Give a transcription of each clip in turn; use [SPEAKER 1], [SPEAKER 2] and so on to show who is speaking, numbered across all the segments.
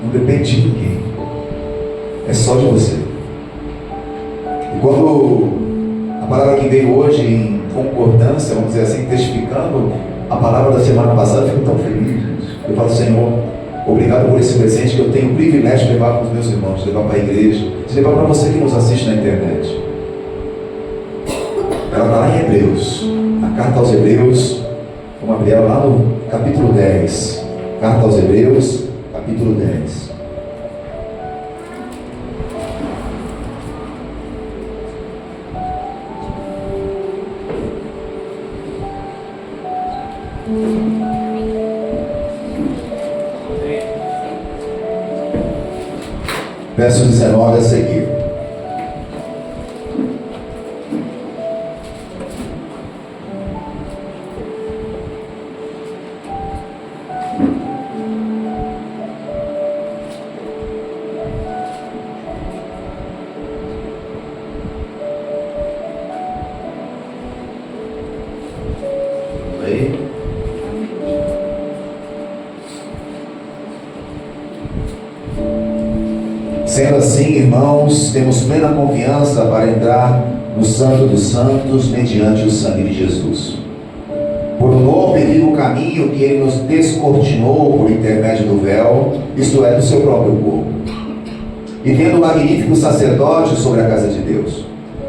[SPEAKER 1] Não depende de ninguém. É só de você. E quando a palavra que veio hoje em concordância, vamos dizer assim, testificando a palavra da semana passada, eu fico tão feliz. Eu falo, Senhor, obrigado por esse presente que eu tenho o privilégio de levar para os meus irmãos, de levar para a igreja, de levar para você que nos assiste na internet. Ela está lá em Hebreus, na carta aos Hebreus. Vamos abrir ela lá no capítulo 10. Carta aos Hebreus, capítulo 10. Verso 19 a seguir. Sendo assim, irmãos, temos plena confiança para entrar no Santo dos Santos mediante o sangue de Jesus. Por um novo e vivo caminho que ele nos descortinou por intermédio do véu, isto é, do seu próprio corpo. E tendo um magnífico sacerdócio sobre a casa de Deus.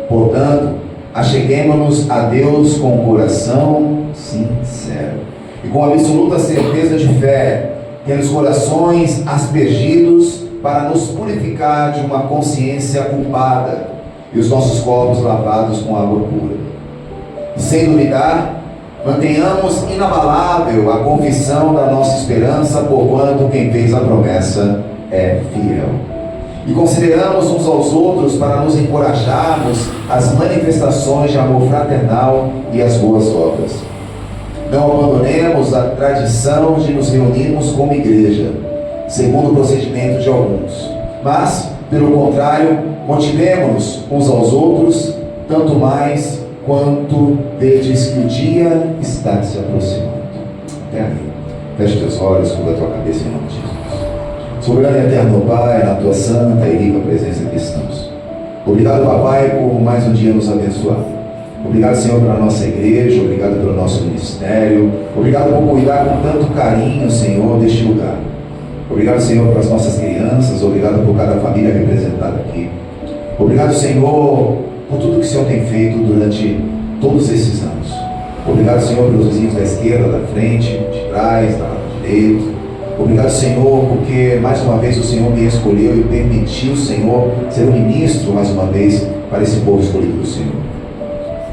[SPEAKER 1] Portanto, acheguemo-nos a Deus com o coração sincero e com absoluta certeza de fé, tendo os corações aspergidos para nos purificar de uma consciência culpada e os nossos corpos lavados com água pura. E sem duvidar, mantenhamos inabalável a confissão da nossa esperança, porquanto quem fez a promessa é fiel. E consideramos uns aos outros para nos encorajarmos às manifestações de amor fraternal e às boas obras. Não abandonemos a tradição de nos reunirmos como igreja, segundo o procedimento de alguns, mas, pelo contrário, motivemo-nos uns aos outros, tanto mais quanto vedes que o dia está se aproximando. Até aí. Feche teus olhos, cubra a tua cabeça em nome de Jesus. Soberano e eterno Pai, na tua santa e rica presença que estamos. Obrigado, Papai, por mais um dia nos abençoar. Obrigado, Senhor, pela nossa igreja, obrigado pelo nosso ministério, obrigado por cuidar com tanto carinho, Senhor, deste lugar. Obrigado, Senhor, pelas nossas crianças, obrigado por cada família representada aqui. Obrigado, Senhor, por tudo que o Senhor tem feito durante todos esses anos. Obrigado, Senhor, pelos vizinhos da esquerda, da frente, de trás, da direita. Obrigado, Senhor, porque mais uma vez o Senhor me escolheu e permitiu, Senhor, ser um ministro mais uma vez para esse povo escolhido do Senhor.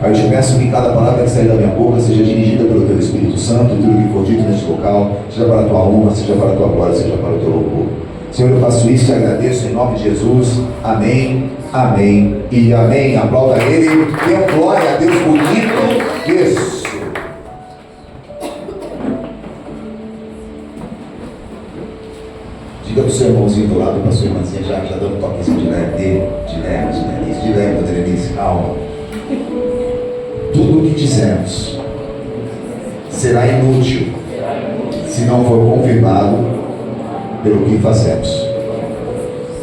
[SPEAKER 1] Pai, eu te peço que cada palavra que sair da minha boca seja dirigida pelo Teu Espírito Santo, e tudo que for dito neste local, seja para a Tua honra, seja para a Tua glória, seja para o Teu louvor. Senhor, eu faço isso e agradeço em nome de Jesus. Amém, amém e amém. Aplauda Ele, dê glória a Deus bonito. Isso. Diga para o seu irmãozinho do lado, para a sua irmãzinha, já dando um toquezinho de leve, calma. Tudo o que dizemos será inútil se não for confirmado pelo que fazemos.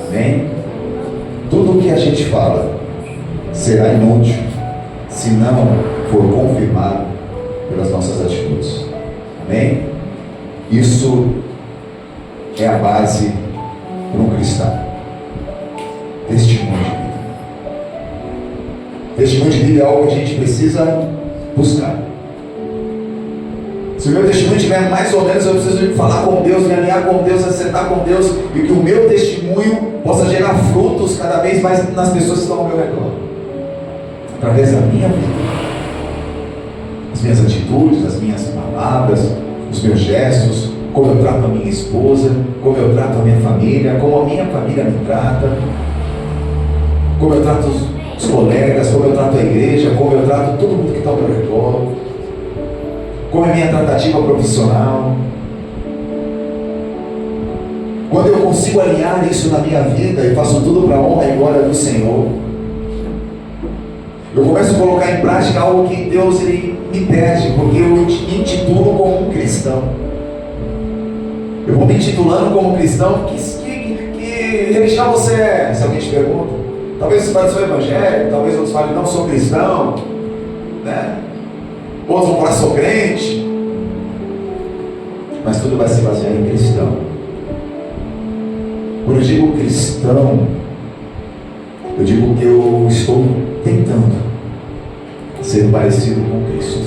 [SPEAKER 1] Amém? Tudo o que a gente fala será inútil se não for confirmado pelas nossas atitudes. Amém? Isso é a base para um cristão. Testemunho de vida. Testemunho de vida é algo que a gente precisa buscar. Se o meu testemunho estiver mais ou menos, eu preciso falar com Deus, me alinhar com Deus, acertar com Deus, e que o meu testemunho possa gerar frutos cada vez mais nas pessoas que estão ao meu redor, através da minha vida, as minhas atitudes, as minhas palavras, os meus gestos, como eu trato a minha esposa, como eu trato a minha família, como a minha família me trata, como eu trato os colegas, como eu trato a igreja, como eu trato todo mundo que está ao meu redor, como é a minha tratativa profissional. Quando eu consigo alinhar isso na minha vida e faço tudo para a honra e glória do Senhor, eu começo a colocar em prática algo que Deus ele me pede, porque eu me intitulo como um cristão. Eu vou me intitulando como cristão. Que religião você é? Se alguém te pergunta. Talvez você fale, sou evangélico. Talvez outros falem, não, sou cristão, né? Outros vão falar, sou crente. Mas tudo vai se basear em cristão. Quando eu digo cristão, eu digo que eu estou tentando ser parecido com Cristo.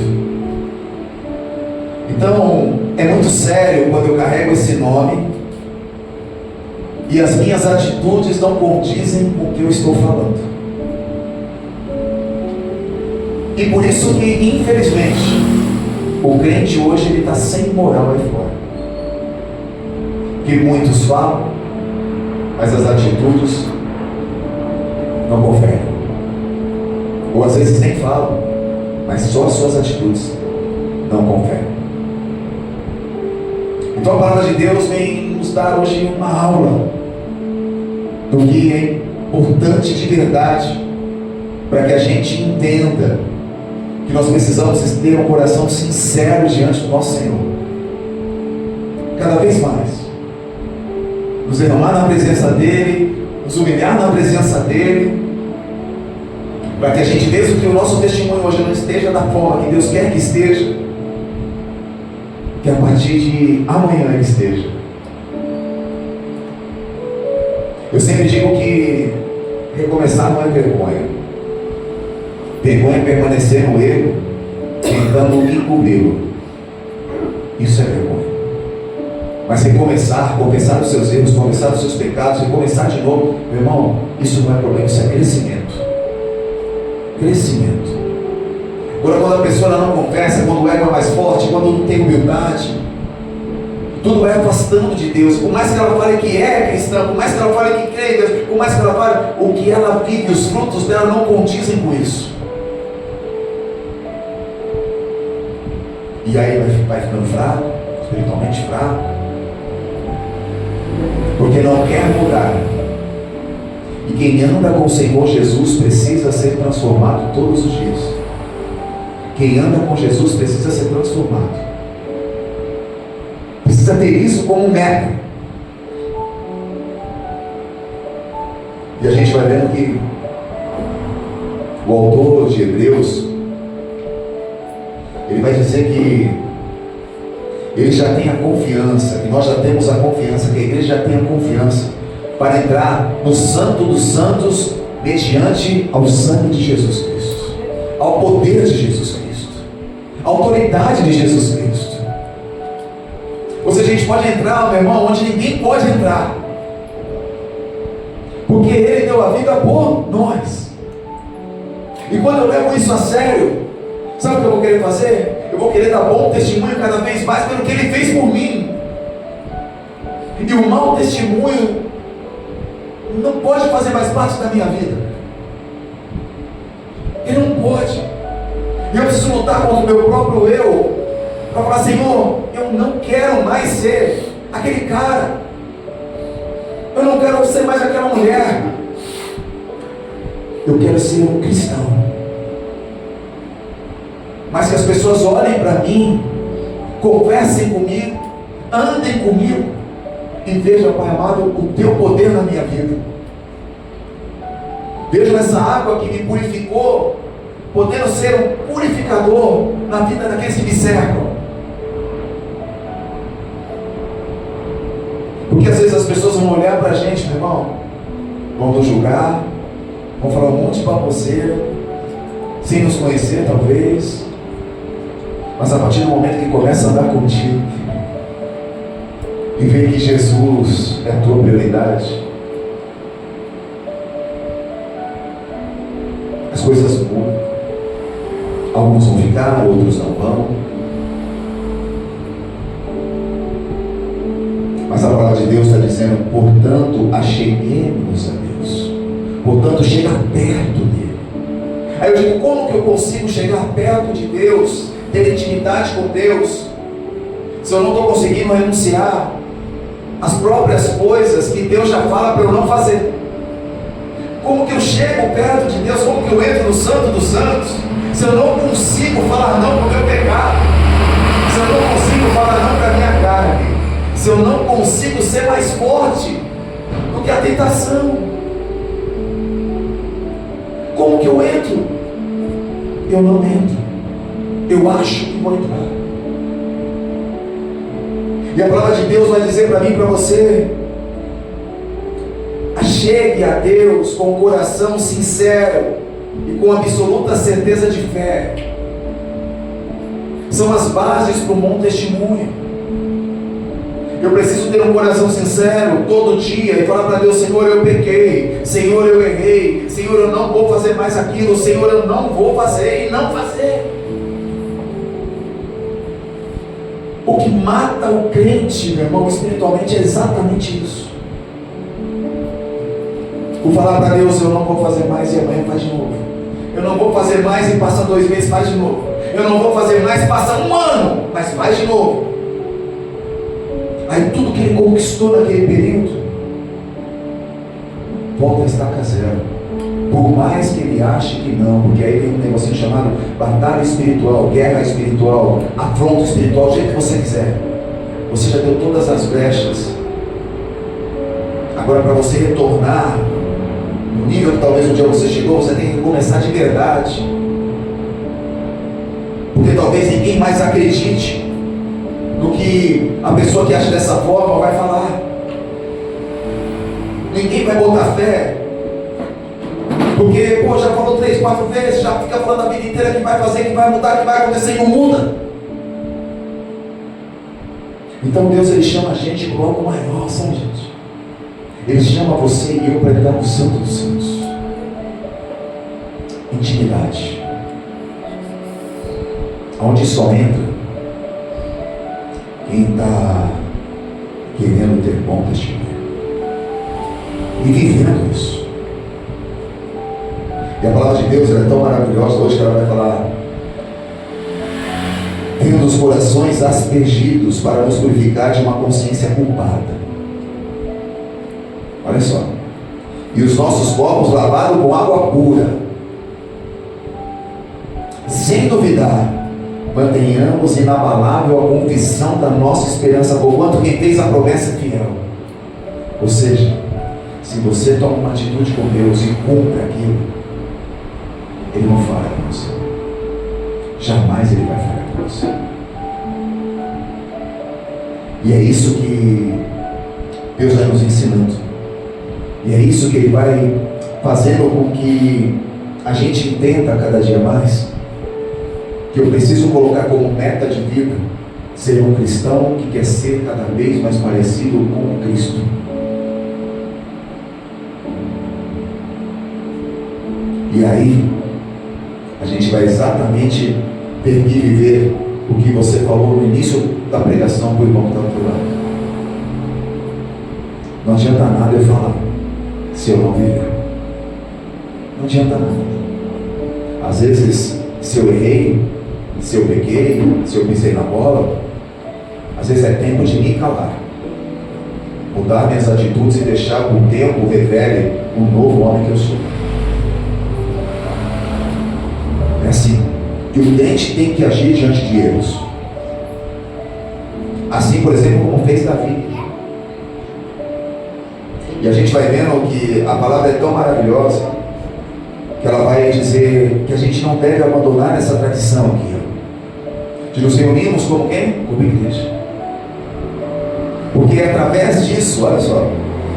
[SPEAKER 1] Então, é muito sério quando eu carrego esse nome e as minhas atitudes não condizem com o que eu estou falando. E por isso que, infelizmente, o crente hoje ele está sem moral aí fora. Que muitos falam, mas as atitudes não conferem. Ou às vezes nem falam, mas só as suas atitudes não conferem. Então a palavra de Deus vem nos dar hoje uma aula do que é importante de verdade, para que a gente entenda que nós precisamos ter um coração sincero diante do nosso Senhor, cada vez mais, nos derramar na presença dEle, nos humilhar na presença dEle, para que a gente, mesmo que o nosso testemunho hoje não esteja da forma que Deus quer que esteja, que a partir de amanhã ele esteja. Eu sempre digo que recomeçar não é vergonha. Vergonha é permanecer no erro, tentando encobri-lo. Isso é vergonha. Mas recomeçar, confessar os seus erros, confessar os seus pecados, recomeçar de novo, meu irmão, isso não é problema, isso é crescimento. Crescimento. Agora, quando a pessoa não confessa, quando o ego é mais forte, quando não tem humildade, tudo vai afastando de Deus. Por mais que ela fale que é cristã, por mais que ela fale que crê em Deus, por mais que ela fale, o que ela vive, os frutos dela não condizem com isso. E aí vai ficando fraco, espiritualmente fraco, porque não quer mudar. E quem anda com o Senhor Jesus precisa ser transformado todos os dias. Quem anda com Jesus precisa ser transformado. Precisa ter isso como meta. E a gente vai vendo que o autor de Hebreus, ele vai dizer que ele já tem a confiança, que nós já temos a confiança, que a igreja já tem a confiança para entrar no Santo dos Santos mediante ao sangue de Jesus Cristo, ao poder de Jesus Cristo, à autoridade de Jesus Cristo. Ou seja, a gente pode entrar, meu irmão, onde ninguém pode entrar, porque Ele deu a vida por nós. E quando eu levo isso a sério, sabe o que eu vou querer fazer? Eu vou querer dar bom testemunho cada vez mais pelo que Ele fez por mim. E o mau testemunho não pode fazer mais parte da minha vida. Ele não pode. E eu preciso lutar contra o meu próprio eu, para falar, Senhor, eu não quero mais ser aquele cara. Eu não quero ser mais aquela mulher. Eu quero ser um cristão. Mas que as pessoas olhem para mim, conversem comigo, andem comigo e vejam, Pai amado, o Teu poder na minha vida. Vejam essa água que me purificou, podendo ser um purificador na vida daqueles que me cercam. Porque às vezes as pessoas vão olhar para a gente, meu irmão, vão nos julgar, vão falar um monte de baboseira, sem nos conhecer talvez, mas a partir do momento que começa a andar contigo e ver que Jesus é a tua prioridade, as coisas mudam. Alguns vão ficar, outros não vão. Mas a palavra de Deus está dizendo, portanto, acheguemos a Deus. Portanto, chega perto dele. Aí eu digo, como que eu consigo chegar perto de Deus, ter intimidade com Deus, se eu não estou conseguindo renunciar às próprias coisas que Deus já fala para eu não fazer? Como que eu chego perto de Deus? Como que eu entro no Santo dos Santos, se eu não consigo falar não para o meu pecado? Se eu não consigo falar não para a minha carne? se eu não consigo ser mais forte do que a tentação? Como que eu entro? Eu não entro. Eu acho que vou entrar. E a palavra de Deus vai dizer para mim e para você: chegue a Deus com o coração sincero e com absoluta certeza de fé. São as bases para um bom testemunho. Eu preciso ter um coração sincero todo dia e falar para Deus: Senhor, eu pequei, Senhor, eu errei, Senhor, eu não vou fazer mais aquilo, Senhor, eu não vou fazer e não fazer. O que mata o crente, meu irmão, espiritualmente, é exatamente isso. Vou falar para Deus: eu não vou fazer mais, e amanhã faz de novo. Eu não vou fazer mais, e passa 2 meses, faz de novo. Eu não vou fazer mais, passa 1 ano, mas faz de novo. Aí tudo que ele conquistou naquele período volta a estaca zero. Por mais que ele ache que não, porque aí tem um negocinho chamado batalha espiritual, guerra espiritual, afronto espiritual, do jeito que você quiser. Você já deu todas as brechas. Agora, para você retornar no nível que talvez um dia você chegou, você tem que começar de verdade. Porque talvez ninguém mais acredite no que a pessoa que acha dessa forma vai falar. Ninguém vai botar fé. Porque, já falou 3, 4 vezes, já fica falando a vida inteira que vai fazer, que vai mudar, que vai acontecer e não muda. Então Deus, Ele chama a gente com algo maior, sabe, gente? Ele chama você e eu para entrar no Santo dos Santos. Intimidade. Onde só entra quem está querendo ter bom testemunho e vivendo isso. E a palavra de Deus é tão maravilhosa hoje que ela vai falar: tendo os corações aspergidos para nos purificar de uma consciência culpada. Olha só. E os nossos corpos lavados com água pura. Sem duvidar, mantenhamos inabalável a confissão da nossa esperança, porquanto quem fez a promessa é fiel. Ou seja, se você toma uma atitude com Deus e cumpre aquilo, Ele não falha com você. Jamais Ele vai falhar com você. E é isso que Deus vai nos ensinando. E é isso que Ele vai fazendo com que a gente entenda cada dia mais que eu preciso colocar como meta de vida ser um cristão que quer ser cada vez mais parecido com Cristo. E aí a gente vai exatamente ter que viver o que você falou no início da pregação para o irmão que está do lado. Não adianta nada eu falar se eu não viver. Não adianta nada. Às vezes, se eu errei, se eu peguei, se eu pisei na bola, às vezes é tempo de me calar, mudar minhas atitudes e deixar que o tempo revele o novo homem que eu sou. É assim. E o crente tem que agir diante de erros. Assim, por exemplo, como fez Davi. E a gente vai vendo que a palavra é tão maravilhosa que ela vai dizer que a gente não deve abandonar essa tradição aqui, de nos reunirmos como quem? Como igreja. Porque é através disso, olha só,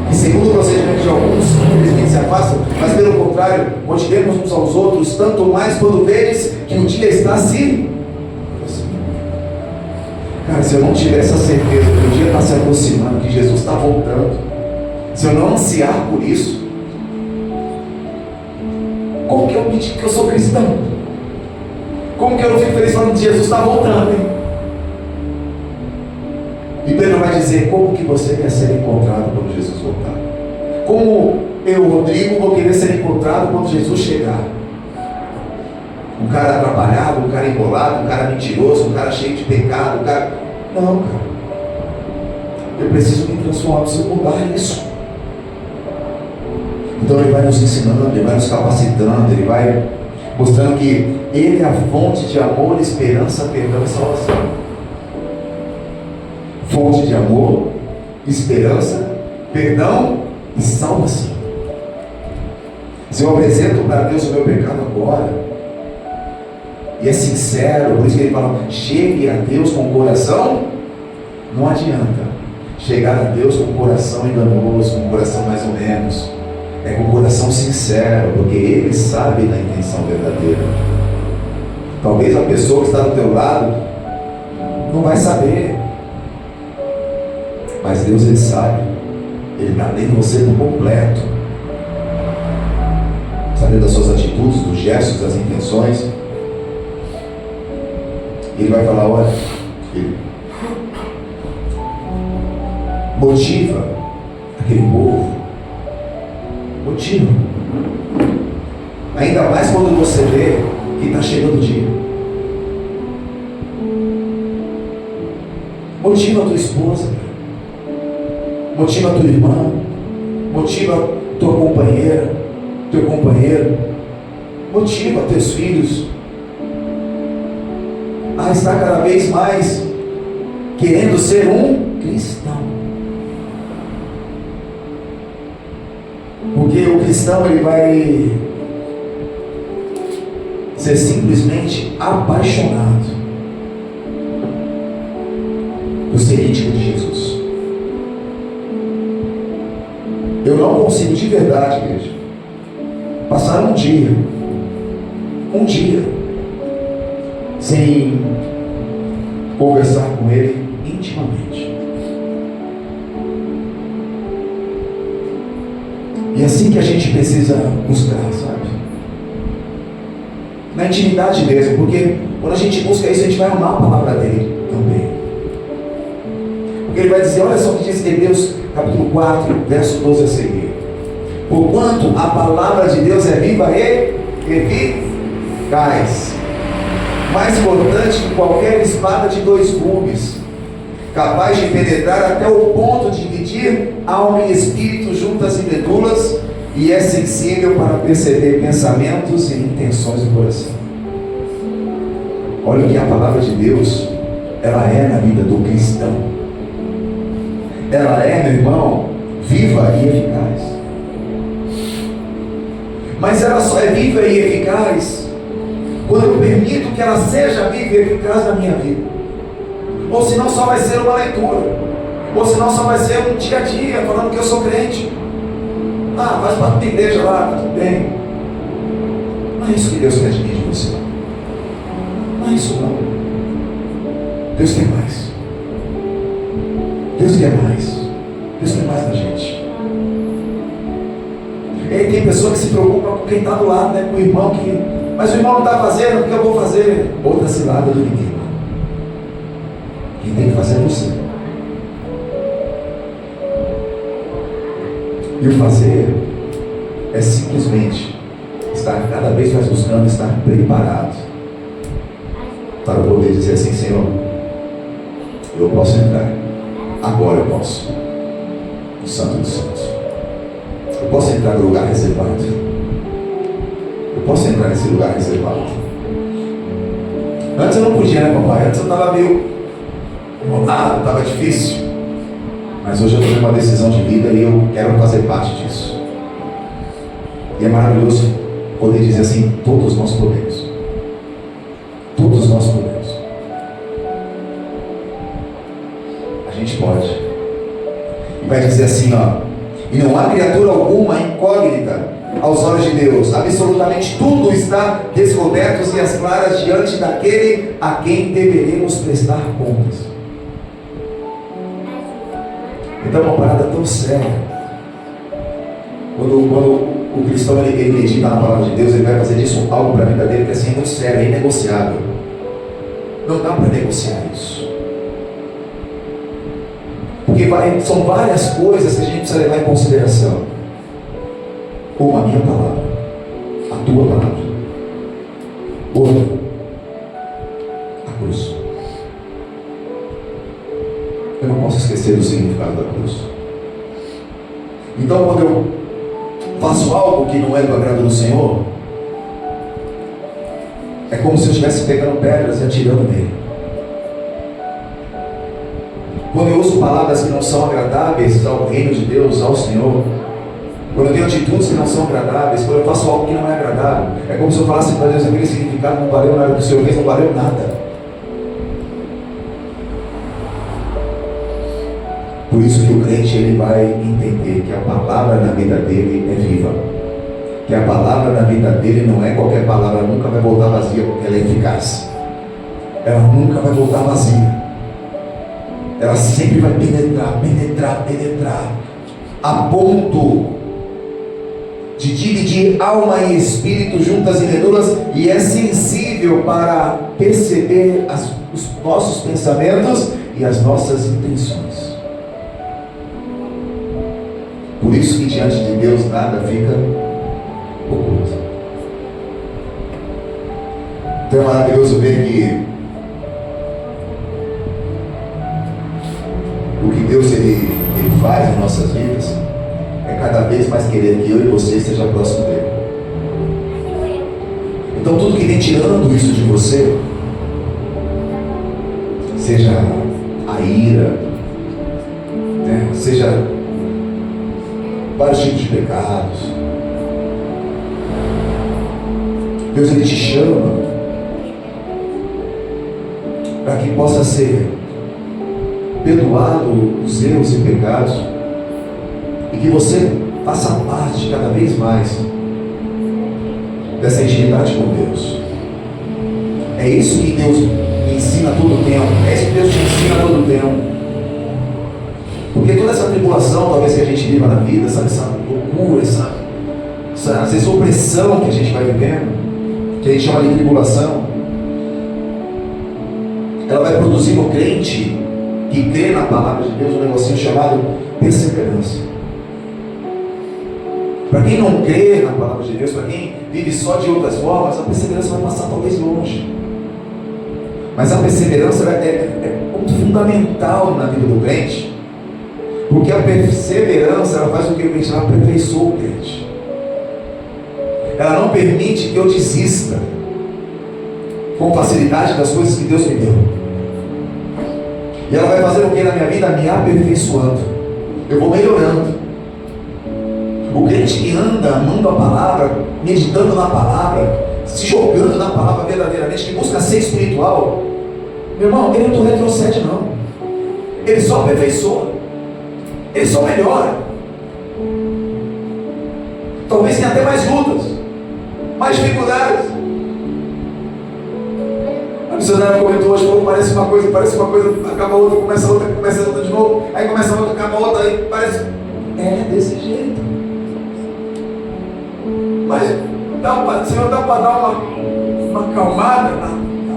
[SPEAKER 1] que segundo o procedimento de alguns, infelizmente se afastam, mas pelo contrário, motivemos uns aos outros, tanto mais quando vedes que o dia está se aproximando. Cara, se eu não tiver essa certeza que o dia está se aproximando, que Jesus está voltando, se eu não ansiar por isso, como que eu me digo que eu sou cristão? Como que eu não fico feliz falando que Jesus está voltando, hein? E Pedro vai dizer: como que você quer ser encontrado quando Jesus voltar? Como eu, Rodrigo, vou querer ser encontrado quando Jesus chegar? Um cara atrapalhado, um cara enrolado, um cara mentiroso, um cara cheio de pecado, um cara... Não, cara. Eu preciso me transformar, preciso mudar isso. Então Ele vai nos ensinando, Ele vai nos capacitando, Ele vai mostrando que Ele é a fonte de amor, esperança, perdão e salvação. Fonte de amor, esperança, perdão e salvação. Se eu apresento para Deus o meu pecado agora, e é sincero, por isso que ele fala, chegue a Deus com o coração, não adianta chegar a Deus com o coração enganoso, com o coração mais ou menos, é com o coração sincero, porque Ele sabe da intenção verdadeira. Talvez a pessoa que está do teu lado não vai saber, mas Deus Ele sabe, Ele está dentro de você por completo, sabendo das suas atitudes, dos gestos, das intenções. Ele vai falar, olha, filho, motiva aquele povo, motiva, ainda mais quando você vê que está chegando o dia. Motiva a tua esposa, motiva a tua irmã, motiva a tua companheira, teu companheiro, motiva teus filhos a estar cada vez mais querendo ser um cristão. Porque o cristão ele vai ser simplesmente apaixonado por ser íntimo de Jesus. Eu não consigo de verdade, igreja, passar um dia sem conversar com Ele intimamente. E é assim que a gente precisa buscar, sabe? Na intimidade mesmo, porque quando a gente busca isso, a gente vai amar a palavra dele também. Porque ele vai dizer, olha só o que diz Hebreus capítulo 4, verso 12 a seguir. Porquanto a palavra de Deus é viva e eficaz, mais cortante que qualquer espada de 2 gumes, capaz de penetrar até o ponto de dividir alma e espírito, juntas e medulas, e é sensível para perceber pensamentos e intenções do coração. Olha o que a palavra de Deus ela é na vida do cristão. Ela é, meu irmão, viva e eficaz. Mas ela só é viva e eficaz quando eu permito que ela seja viva e eficaz na minha vida. Ou senão só vai ser uma leitura, ou senão só vai ser um dia a dia, falando que eu sou crente. Ah, faz parte da igreja lá, tá tudo bem. Não é isso que Deus quer de mim, de você. Não é isso não. Deus quer mais. Deus quer mais. Deus quer mais da gente. E aí tem pessoa que se preocupa com quem está do lado, né? Com o irmão que... Mas o irmão não está fazendo, o que eu vou fazer? Outra cilada do inimigo. Quem tem que fazer é você. E o fazer é simplesmente estar cada vez mais buscando estar preparado para poder dizer assim, Senhor, eu posso entrar, agora eu posso, no Santo dos Santos. Eu posso entrar no lugar reservado. Eu posso entrar nesse lugar reservado. Antes eu não podia, né, papai? Antes eu estava meio incomodado, estava difícil. Mas hoje eu tomei uma decisão de vida e eu quero fazer parte disso. E é maravilhoso poder dizer assim, todos nós podemos. Todos nós podemos. A gente pode. E vai dizer assim, ó, e não há criatura alguma incógnita aos olhos de Deus. Absolutamente tudo está descoberto e às claras diante daquele a quem deveremos prestar contas. Então é uma parada tão séria. Quando o cristão ele medita na palavra de Deus, ele vai fazer disso algo para a vida dele que assim, é muito sério, é inegociável. Não dá para negociar isso. Porque são várias coisas que a gente precisa levar em consideração. Como a minha palavra, a tua palavra. Outra, a cruz. Eu não posso esquecer do significado da cruz. Então, quando eu faço algo que não é do agrado do Senhor, é como se eu estivesse pegando pedras e atirando nele. quando eu uso palavras que não são agradáveis ao reino de Deus, ao Senhor, quando eu tenho atitudes que não são agradáveis, quando eu faço algo que não é agradável, é como se eu falasse para Deus: aquele significado não valeu nada, o que o Senhor fez não valeu nada. Por isso que o crente, ele vai entender que a palavra na vida dele é viva, que a palavra na vida dele não é qualquer palavra, nunca vai voltar vazia, porque ela é eficaz. Ela nunca vai voltar vazia. Ela sempre vai penetrar, a ponto de dividir alma e espírito, juntas e medulas, e é sensível para perceber os nossos pensamentos e as nossas intenções. Por isso que diante de Deus nada fica oculto. Então é maravilhoso ver que o que Deus ele faz em nossas vidas é cada vez mais querer que eu e você esteja próximo dele. Então tudo que vem tirando isso de você, seja a ira, né? Seja vários tipos de pecados, Deus ele te chama para que possa ser perdoado os erros e pecados, e que você faça parte cada vez mais dessa intimidade com Deus. É isso que Deus me ensina todo o tempo, é isso que Deus te ensina todo o tempo. Porque toda essa tribulação, talvez, que a gente viva na vida, sabe, essa loucura, essa opressão que a gente vai vivendo, que a gente chama de tribulação, ela vai produzir no crente que crê na palavra de Deus um negocinho chamado perseverança. Para quem não crê na palavra de Deus, para quem vive só de outras formas, a perseverança vai passar talvez longe. Mas a perseverança é ponto fundamental na vida do crente, porque a perseverança ela faz com que o crente aperfeiçoe o crente. Ela não permite que eu desista com facilidade das coisas que Deus me deu. E ela vai fazer o que na minha vida? Me aperfeiçoando. Eu vou melhorando. O crente que anda amando a palavra, meditando na palavra, se jogando na palavra verdadeiramente, que busca ser espiritual, meu irmão, ele não retrocede não. Ele só aperfeiçoa. Ele só melhora. Talvez tenha até mais lutas, mais dificuldades. A missionária comentou hoje, falou, parece uma coisa, acaba outra, começa outra de novo, aí começa outra, acaba outra, aí parece. É desse jeito. Mas Senhor, dá para dar uma acalmada na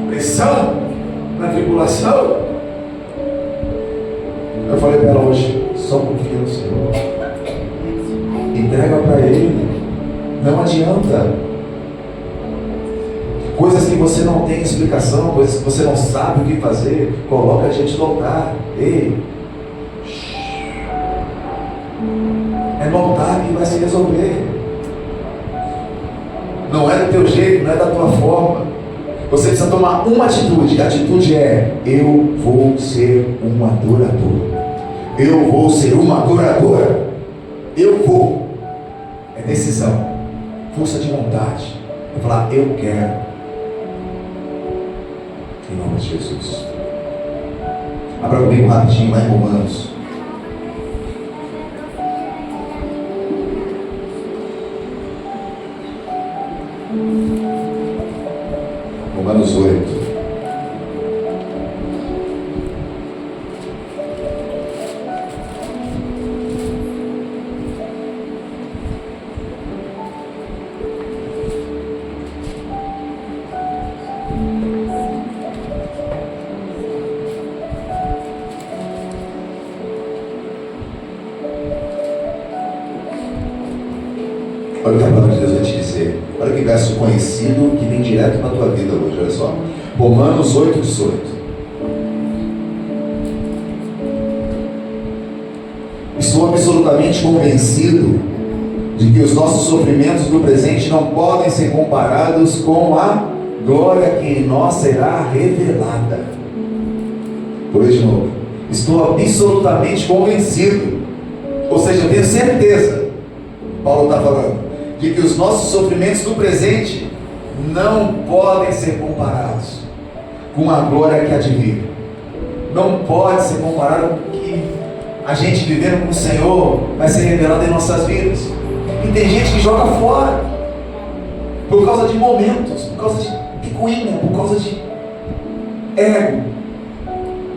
[SPEAKER 1] pressão, na tribulação. Eu falei para ela hoje, só confia no Senhor. Entrega para Ele. Não adianta. Coisas que você não tem explicação, coisas que você não sabe o que fazer, coloca a gente no altar. Ei, é no altar que vai se resolver. Não é do teu jeito, não é da tua forma. Você precisa tomar uma atitude. A atitude é: eu vou ser um adorador. Eu vou ser uma adoradora. Eu vou. É decisão, força de vontade. Vou falar: eu quero. Em nome de Jesus. Abra comigo rapidinho lá em Romanos. Romanos 8. Olha o que a palavra de Deus vai te dizer. Olha que verso conhecido que vem direto para a tua vida hoje. Olha só. Romanos 8:18. Estou absolutamente convencido de que os nossos sofrimentos do presente não podem ser comparados com a glória que em nós será revelada. Por de novo. Estou absolutamente convencido, ou seja, eu tenho certeza, Paulo está falando, de que os nossos sofrimentos do presente não podem ser comparados com a glória que há de vir. Não pode ser comparado com o que a gente vivendo com o Senhor vai ser revelado em nossas vidas. E tem gente que joga fora por causa de momentos, por causa de picuinha, por causa de ego,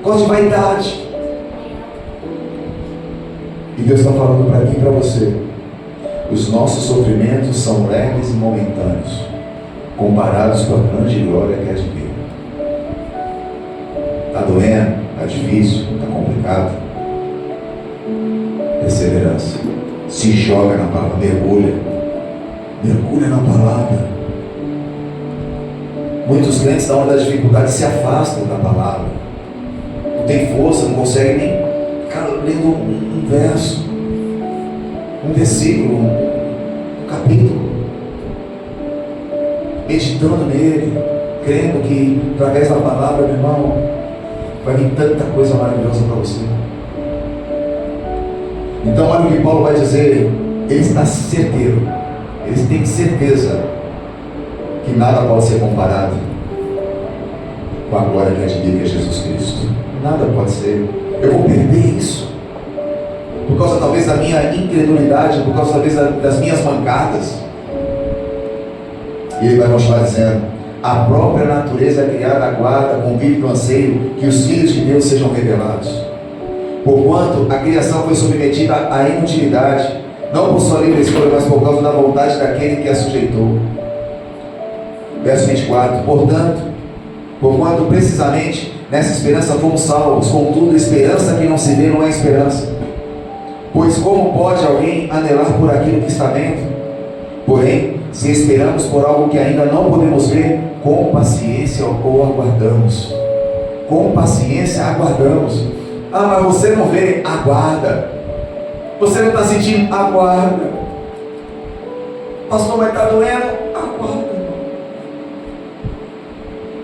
[SPEAKER 1] por causa de vaidade. E Deus está falando para mim e para você: os nossos sofrimentos são leves e momentâneos, comparados com a grande glória que há de vir. Está doendo? Está difícil? Está complicado? Perseverança. Se joga na palavra, mergulha na palavra. Muitos crentes, na hora da dificuldade, se afastam da palavra, não tem força, não consegue nem ficar lendo um verso, um versículo, um capítulo, meditando nele, crendo que através da palavra, meu irmão, vai vir tanta coisa maravilhosa para você. Então olha o que Paulo vai dizer. Ele está certeiro, ele tem certeza que nada pode ser comparado com a glória que há de vir, que é Jesus Cristo. Nada pode ser. Eu vou perder isso por causa talvez da minha incredulidade, por causa talvez das minhas mancadas. E ele vai continuar dizendo: a própria natureza criada aguarda com vivo anseio que os filhos de Deus sejam revelados. Porquanto a criação foi submetida à inutilidade, não por sua livre escolha, mas por causa da vontade daquele que a sujeitou. Verso 24: porquanto precisamente nessa esperança fomos salvos, contudo a esperança que não se vê não é esperança. Pois como pode alguém anelar por aquilo que está vendo? Porém, se esperamos por algo que ainda não podemos ver, com paciência ou aguardamos. Com paciência aguardamos. Ah, mas você não vê? Aguarda. Você não está sentindo? Aguarda. Pastor, mas está doendo? Aguarda.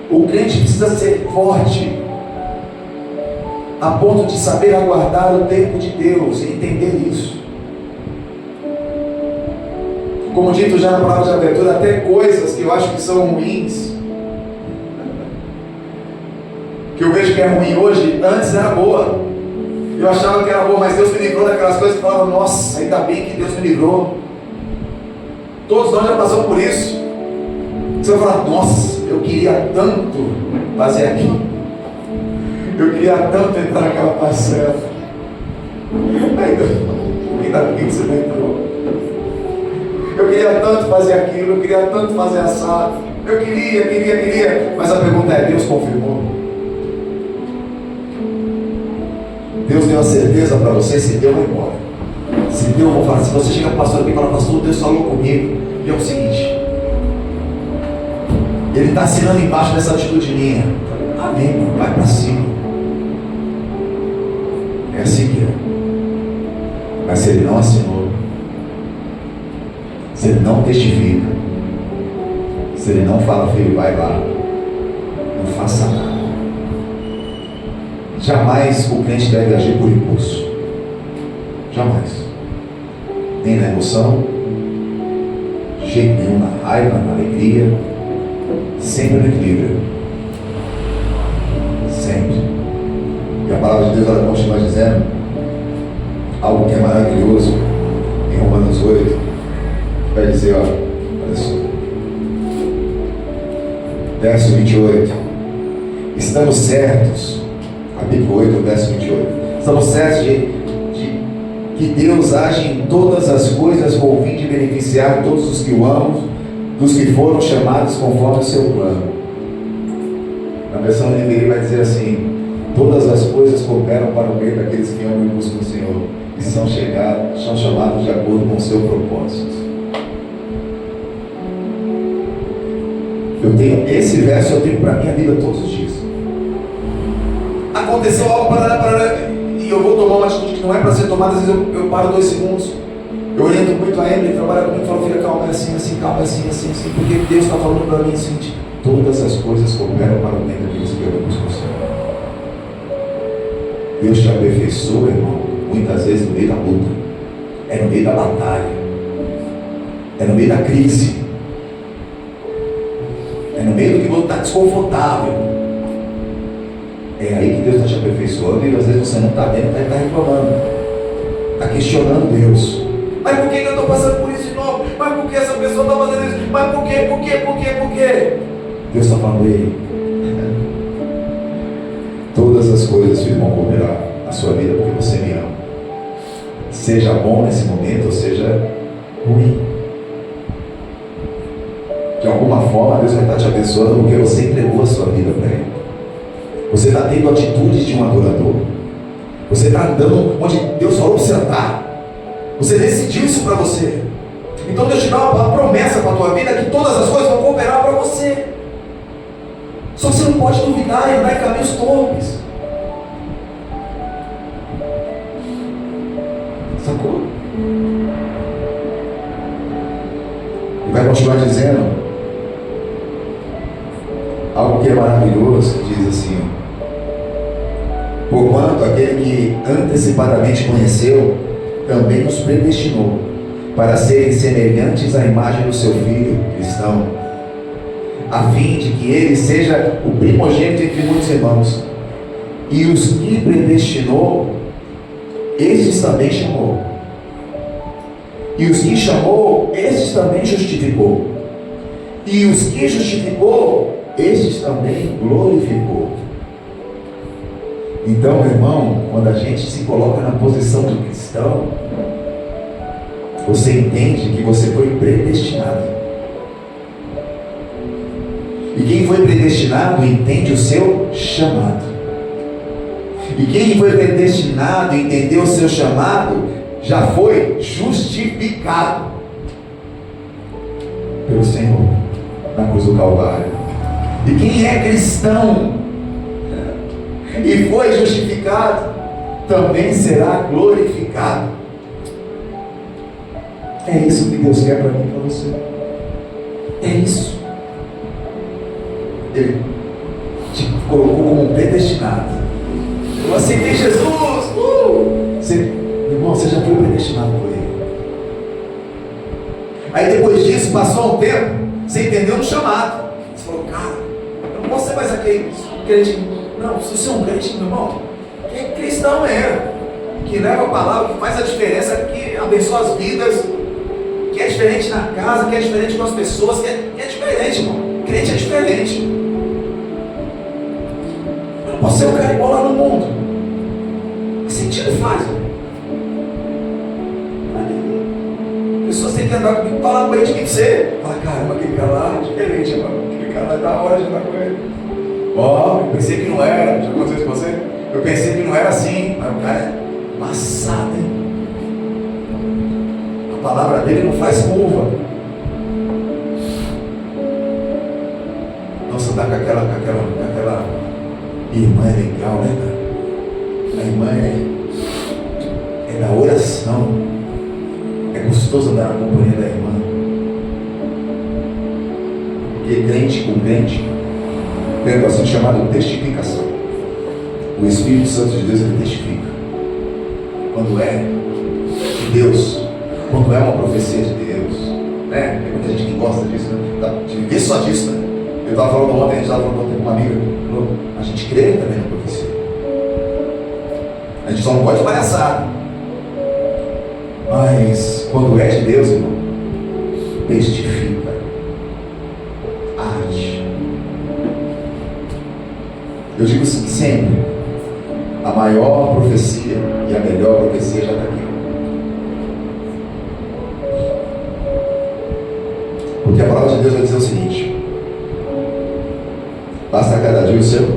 [SPEAKER 1] O crente precisa ser forte a ponto de saber aguardar o tempo de Deus e entender isso. Como dito já na palavra de abertura, até coisas que eu acho que são ruins, que eu vejo que é ruim hoje, antes era boa. Eu achava que era boa, mas Deus me livrou daquelas coisas que falavam: nossa, ainda bem que Deus me livrou. Todos nós já passamos por isso. Você vai falar: nossa, eu queria tanto fazer aquilo, eu queria tanto entrar naquela parcela. Ainda bem que você não entrou. Eu queria tanto fazer aquilo, eu queria tanto fazer assado. Eu queria. Mas a pergunta é: Deus confirmou? Deus deu a certeza para você? Se deu, vai embora. Se deu, eu vou falar. Se você chega para o pastor aqui e fala: pastor, Deus falou comigo, e é o seguinte, Ele está assinando embaixo dessa atitude minha. Amém, vai para cima. É assim que é. Mas se Ele não assinou, se Ele não testifica, se Ele não fala: filho, vai lá, não faça nada. Jamais o crente deve agir por impulso. Jamais. Nem na emoção, de jeito nenhum, na raiva, na alegria. Sempre no equilíbrio. Sempre. E a palavra de Deus, ela continua dizendo algo que é maravilhoso em Romanos 8. Vai dizer, olha só, verso 28: estamos certos, capítulo 8, verso 28, estamos certos de que Deus age em todas as coisas com o fim de beneficiar todos os que o amam, dos que foram chamados conforme o seu plano. Na versão NVI vai dizer assim: todas as coisas cooperam para o bem daqueles que amam e buscam o Senhor, e são chamados de acordo com o seu propósito. Esse verso eu tenho para a minha vida todos os dias. Aconteceu algo e eu vou tomar uma atitude que não é para ser tomada. Às vezes eu paro 2 segundos. Eu oriento muito a Emily, trabalha comigo e falo: filha, calma, é assim, calma, é assim, porque Deus está falando para mim assim: todas as coisas cooperam para o bem daqueles que eu busco o Senhor. Deus te aperfeiçoa, irmão, muitas vezes no meio da luta, é no meio da batalha, é no meio da crise, é no meio do que você está desconfortável. É aí que Deus está te aperfeiçoando, e às vezes você não está vendo, está reclamando, está questionando Deus. Mas por que eu estou passando por isso de novo? Mas por que essa pessoa está fazendo isso? Mas por quê? Deus está falando, ei, todas as coisas, filho, vão cooperar na sua vida porque você me ama. Seja bom nesse momento ou seja ruim. De alguma forma Deus vai estar te abençoando porque você entregou a sua vida para Ele. Você está tendo atitudes de um adorador. Você está andando onde Deus falou para você andar. Você decidiu isso para você. Então Deus te dá uma promessa para a tua vida que todas as coisas vão cooperar para você. Só que você não pode duvidar e andar em caminhos torpes. Sacou? E vai continuar dizendo algo que é maravilhoso, que diz assim: porquanto aquele que antecipadamente conheceu, também nos predestinou para serem semelhantes à imagem do seu Filho cristão, a fim de que ele seja o primogênito entre muitos irmãos. E os que predestinou, estes também chamou. E os que chamou, estes também justificou. E os que justificou, estes também glorificou. Então, meu irmão, quando a gente se coloca na posição do cristão, você entende que você foi predestinado. E quem foi predestinado entende o seu chamado. E quem foi predestinado e entendeu o seu chamado, já foi justificado pelo Senhor na cruz do Calvário. E quem é cristão e foi justificado, também será glorificado. É isso que Deus quer para mim e para você. É isso. Ele te colocou como um predestinado. Eu aceitei Jesus. Irmão, você já foi predestinado por Ele. Aí depois disso, passou um tempo, você entendeu no chamado. Você falou, cara, eu não posso ser mais aquele crente. Não, se você é um crente, meu irmão, que é cristão mesmo, que leva a palavra, que faz a diferença, que abençoa as vidas, que é diferente na casa, que é diferente com as pessoas, que é diferente, irmão. Crente é diferente. Eu não posso ser um cara igual lá no mundo. Que sentido faz? Pessoas têm que andar comigo e falar com ele de quem você. Fala, caramba, aquele cara lá é diferente, mano. Aquele cara lá é da hora de andar com ele. Eu pensei que não era. Já aconteceu isso com você? Eu pensei que não era assim. Mas o cara é embaçado, hein? A palavra dele não faz curva. Nossa, andar com aquela irmã é legal, né, cara? A irmã é da oração. É gostoso andar na companhia da irmã. Porque crente com crente tem um negócio chamado testificação. O Espírito Santo de Deus, ele testifica. Quando é de Deus, quando é uma profecia de Deus, né? Tem muita gente que gosta disso, né? De viver só disso, né? Eu estava falando ontem, a gente estava falando ontem com uma amiga, falou, a gente crê também na profecia. A gente só não pode palhaçada. Mas quando é de Deus, irmão, testifica, age. Eu digo assim, sempre, a maior profecia e a melhor profecia já está aqui. Porque a palavra de Deus vai dizer o seguinte: basta cada dia o seu,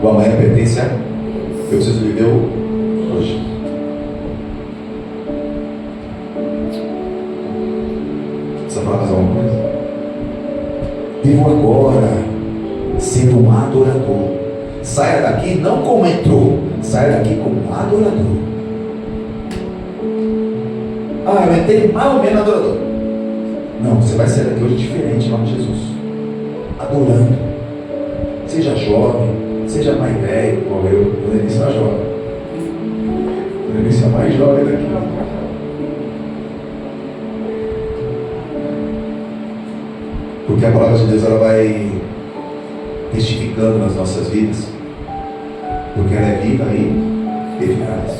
[SPEAKER 1] o amanhã pertence a eu preciso viver o hoje. Precisa falar mais alguma coisa? Vivo agora, sendo um adorador. Saia daqui não como entrou, saia daqui como adorador. Eu entrei mais ou menos adorador. Não, você vai sair daqui hoje diferente, em nome de Jesus. Adorando. Seja jovem, seja mais velho, como eu no início era jovem. Deve ser a mais jovem daqui. Porque a palavra de Deus ela vai testificando nas nossas vidas, porque ela é viva e eficaz,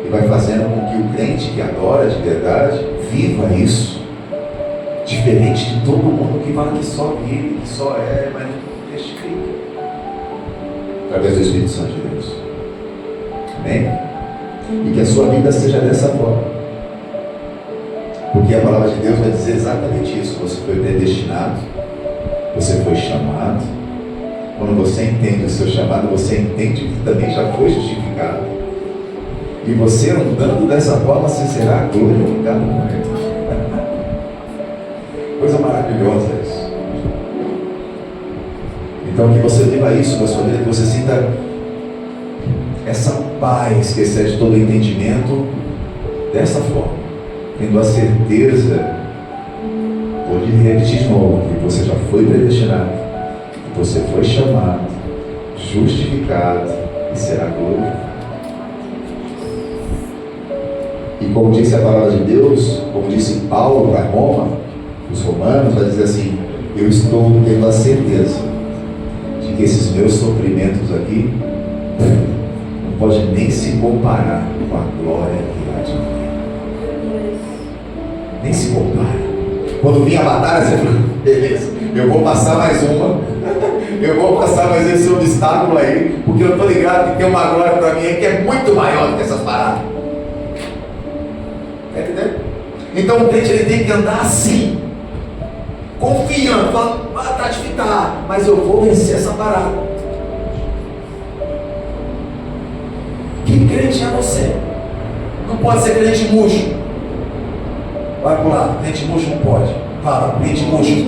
[SPEAKER 1] e vai fazendo com que o crente que adora de verdade viva isso, diferente de todo mundo que fala que só vive, que só é, mas não testifica, através do Espírito Santo de Deus. Amém? E que a sua vida seja dessa forma, porque a palavra de Deus vai dizer exatamente isso. Você foi predestinado, você foi chamado. Quando você entende o seu chamado, você entende que também já foi justificado, e você andando dessa forma, você será glorificado com Ele. Coisa maravilhosa isso. Então que você viva isso na sua vida, que você sinta essa paz que excede todo entendimento dessa forma, tendo a certeza, vou repetir de novo, que você já foi predestinado, que você foi chamado, justificado e será glorificado. E como disse a palavra de Deus, como disse Paulo para Roma, os romanos, vai dizer assim: eu estou tendo a certeza de que esses meus sofrimentos aqui não podem nem se comparar com a glória que há de vir. Nem se compara. Quando vinha a batalha, você fala: beleza, eu vou passar mais uma, eu vou passar mais esse obstáculo aí, porque eu estou ligado que tem uma glória para mim aí que é muito maior do que essas paradas. Está entendendo? Então o crente ele tem que andar assim, confiando, falando: tá difícil, mas eu vou vencer essa parada. Que crente é você? Não pode ser crente murcho. Vai pro lado, crente murcho não pode. Fala, crente murcho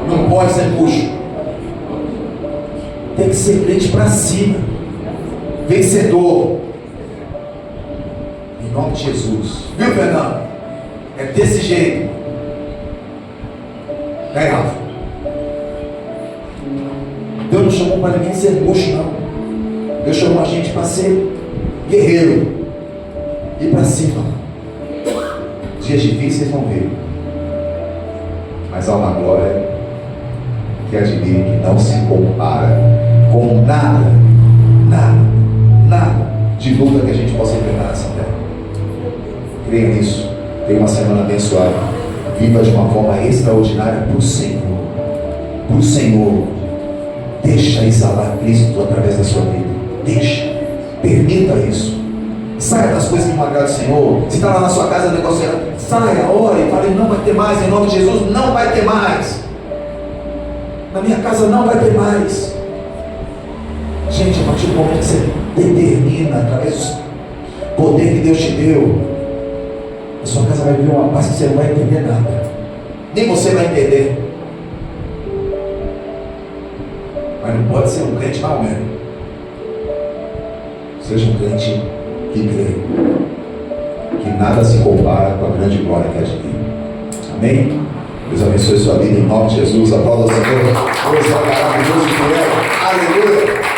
[SPEAKER 1] não pode ser murcho. Tem que ser crente para cima, vencedor, em nome de Jesus. Viu, Fernando? É desse jeito. É, Rafa? Deus não chamou para ninguém ser murcho, não. Deus chamou a gente para ser guerreiro, ir para cima. Dias difíceis vão vir, mas há uma glória que admira, que não se compara com nada, nada de luta que a gente possa enfrentar nessa terra. Creia nisso. Tenha uma semana abençoada. Viva de uma forma extraordinária para o Senhor. Para o Senhor. Deixa exalar Cristo através da sua vida. Deixa. Permita isso. Saia das coisas que não agradam ao Senhor. Se está lá na sua casa, o negócio é: saia, ore, fale: não vai ter mais, em nome de Jesus, não vai ter mais. Na minha casa não vai ter mais. Gente, a partir do momento que você determina, através do poder que Deus te deu, a sua casa vai viver uma paz que você não vai entender nada. Nem você vai entender. Mas não pode ser um crente maromero. Seja um crente que crê que nada se compara com a grande glória que há de vir. Amém? Deus abençoe sua vida em nome de Jesus. Aplauda o Senhor. Deus é maravilhoso que é. Aleluia.